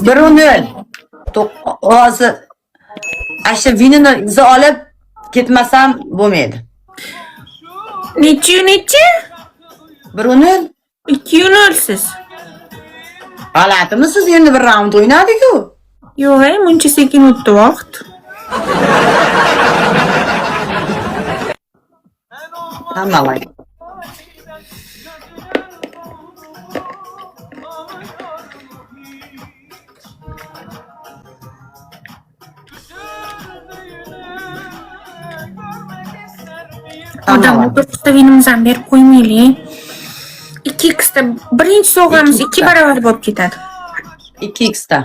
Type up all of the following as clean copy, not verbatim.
Bir o'nil. Hozir asha vinini izi olib ketmasam bo'lmaydi. Nechi? Bir o'nil. 2-0 siz. G'alatimi siz endi bir raund o'ynadik-ku. Yo'q, muncha sekin o'tdi vaqt. Hammalay. Odam o'tirishda vinimizni berib qo'ymaylik. 2x da birinchi sovg'amiz 2 barobar bo'lib ketadi. 2x da.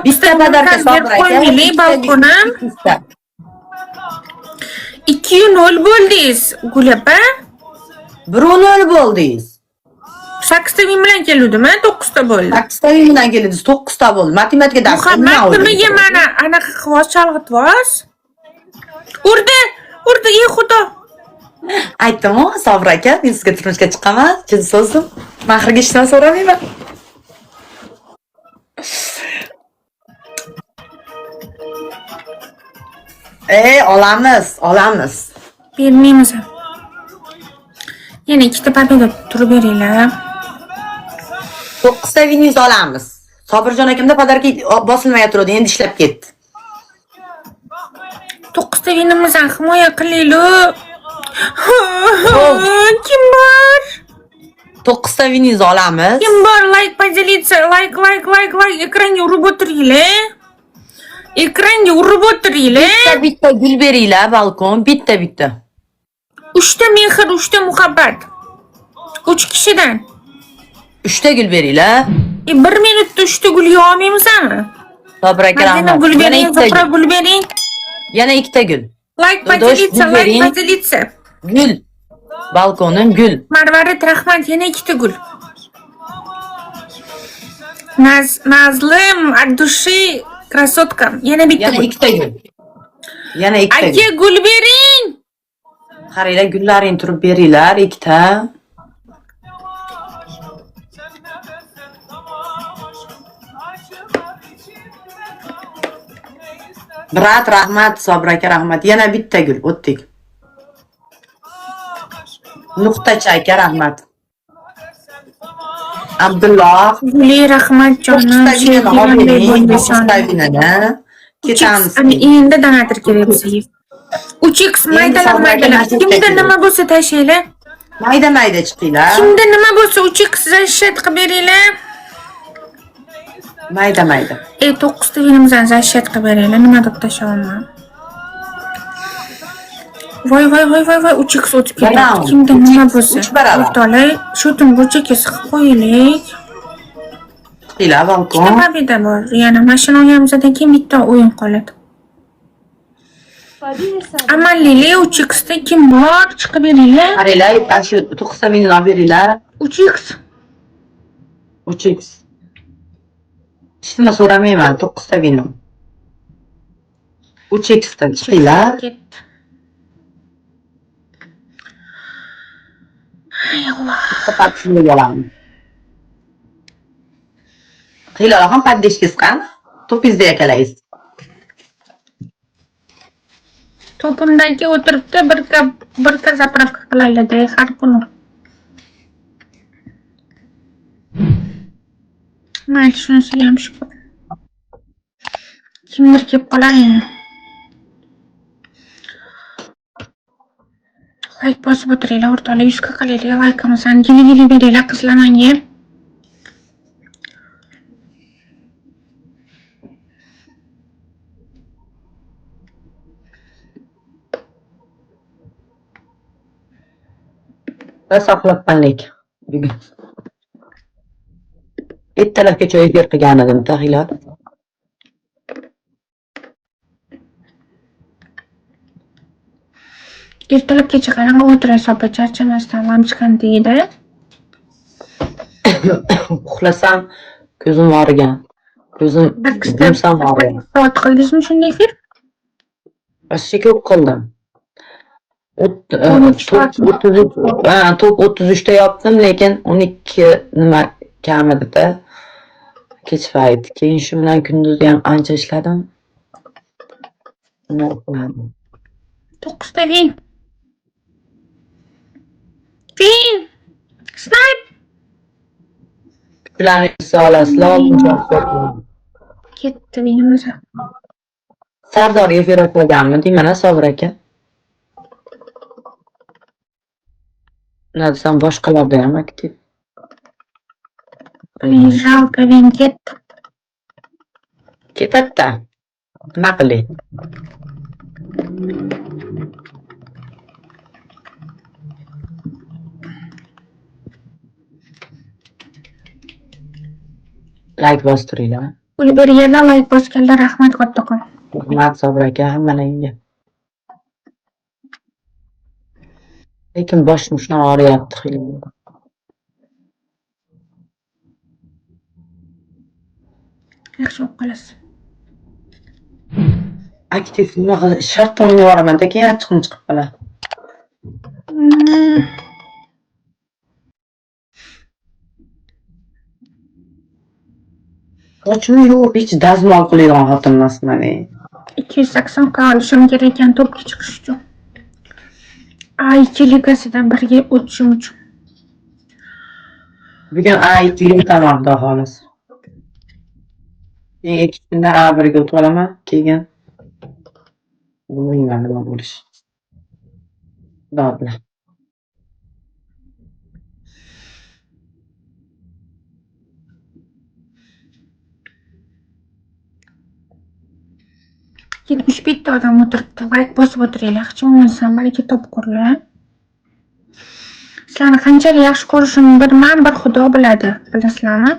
Bitta badarka berib qo'ymaylik balkonam. 2-0 bo'ldingiz, Gulapa. 1-0 bo'ldingiz. 8 ta vin bilan keluvdim-a, 9 ta bo'ldi. 8 ta vin bilan keldingiz, 9 ta bo'ldi. Matematika darsi. Muhammadniga mana anaqa qilib chalg'itvoz. Urdi, ey xudo. Aytdim-ku, Sabir aka, men sizga turmushga chiqaman, chin so'zim. Mahrga ishdan so'ramayman. Olamiz. Bermaymiz. Yana 2 ta papeda turib beringlar. 9 ta viningizni olamiz. Sobirjon akamda podarka bosilmay turadi, endi ishlab ketdi. 9 ta vinimizdan himoya qilaylik. Kim bor? 9 ta viningizni olamiz. Kim bor? Like поделиться, like. Ekranga urib o'tiringlar. Bitta gul beringlar, balkon, bitta. 3 ta mehr, 3 ta muhabbat. 3 kishidan. 3 ta gul beringlar. 1 minutda 3 ta gul yo'qmaymizmi? Sabir aka, rahmat. Gul bering, Zahra gul bering. Yana 2 ta gul. Like поделиться. Gul. Balkonim gul. Marvarid, rahmat, yana 2 ta gul. Nazlim, от души, krasotkam. Yana bitta gul. 2 ta gul. Aka gul bering. Qaranglar, gullaring turib beringlar, 2 ta. Brat, rahmat, Sabir aka, rahmat. Yana bitta gul, o'tdik. Nuqtacha aka, rahmat. Abdulloh, Guli, rahmat jonim. Ketamiz. Endi donator kerak bizga. 3x maydalar. Kimda nima bo'lsa tashlaylar. Mayda chiqinglar. Kimda nima bo'lsa 3x zashat qilib beringlar. Mayda. 9 ta vinimizdan zashat qilib beringlar. Nima deb tashlamayman. Voy, 3x o'tib ketdi. Kimda nima bo'lsa. O'rtoqlar, shu tumburchaga siqib qo'yaylik. Chiqinglar, balkon. Ikkita papeda bor. Yana mashina olganimizdan keyin bitta o'yin qoladi. Amallilar 3x da kim bor? Chiqib beringlar. Qaranglar, shu 9 ta vinni olib beringlar. 3x. Hech nima so'ramayman, 9 ta vinni. 3x dan chiqinglar. Ay Allah. Kapatishni olaman. Qiylar ham paddeshkis qan? To'pingizda yakalaysiz. To'pimdagi o'tiribdi, bir ka zapravka qilaylik har kuni. Mayli, shunisiga ham shukur. Kimdir kelib qolayin. Like bosib o'tiringlar, o'rtoqlar, 100 ga qilaylik, like'imizni gili beringlar qizlar menga. Saqlabmanlik bugun. Ertalabgacha efir qilgan edim, tahiylar. Ertalabgacha qarang o'tirasiz, opa, charchamasdan lamchkan deydi. Uxlasam ko'zim og'rigan. Ko'zim yumsam og'rigan. Soat qildingizmi shunday efir? Ashka ko'p qildim. 33 ta yopdim, lekin 12 nima kamida kech payt. Keyin shu bilan kunduzi ham ancha ishladim. Nima qiladim? 9'da Vin. Vin! Snipe! Kuchlanishni olasiz, lozim javob. Ketdi Vin o'zi. Sardorga efir qo'yganmi deyman-a Sobir aka. Nima desam boshqalarda ham aktiv. Vin жалко, Vin ketdi. Ketadi-da. Nima qilay? Like bostiringlar. Pul berganlar, like bosganlar rahmat kattakon. Rahmat Sobir aka, hammalariga. Lekin boshim shunaqa og'riyapti xiyli. Yaxshi bo'lib qolasiz. Aktiv nima qilib shartnomani yuboraman-da, keyin achchig'im chiqib qoladi. Sochimni yuvib hech dazmol qiladigan xotin emasman. 280 k olishim kerak ekan topga chiqish uchun. A2 ligasidan biriga o'tishim uchun. Bugun A2 o'taman, xudo xohlasa. Keyin 2 kunda A1ga o'tib olaman, keyin bilmayman nima bo'lish. Xudo bilan. Yetmish bitta odam o'tiribdi. Like bosib o'tiringlar. Hech bo'lmasa malaka topqurlar. Sizlarni qanchalik yaxshi ko'rishimni bilman, bir Xudo biladi. Bilasizlarmi?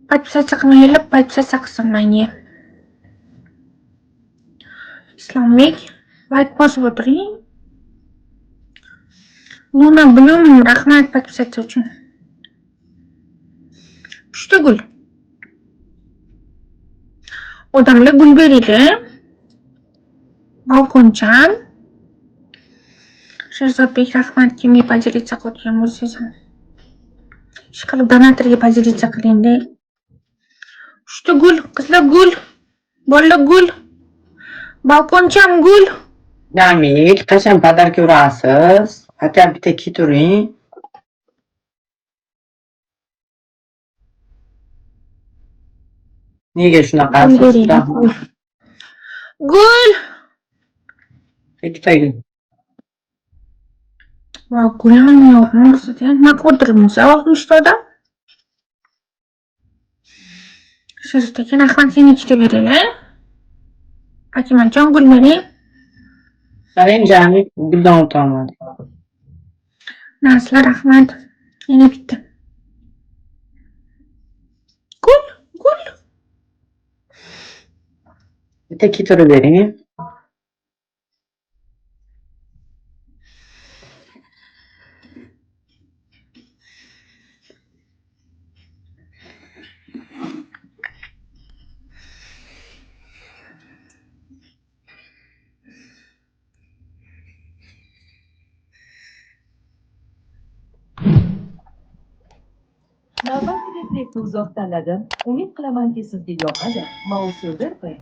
Podpisatsiya qilmaylar, podpisatsiya qilsin menga. Islombek, like bosib o'tiring. Luna Bloom, rahmat podpisatsiya uchun. Pushti gul. Odamlar gul beringlar. Balkoncham. Sherzodbek, rahmat, kimga поделиться qilgan bo'lsangiz. Ish qilib donatorga поделиться qiling-da. Pushti gul, qizlar gul. Bolalar gul. Balkoncham gul. Jamil, qachon podarka urasiz? Hatto bitta kituring. Nega shunaqa qilasiz? Gul. Ikkita gul. Va gulam yo'qmi? Nima qo'dirmiz? Oltmishta odam. Sherzodbek, rahmat, sen ikkita beringlar. Akimajon gul bering. Qarang, Jamil, guldan o'tolmadi. Naslar, rahmat. Yana bitta. Gul, gul. Bitta kiturib bering. Navbatdagi klipni uzoq tanladim. Umid qilamanki sizga yoqadi. Mausudir qo'ying.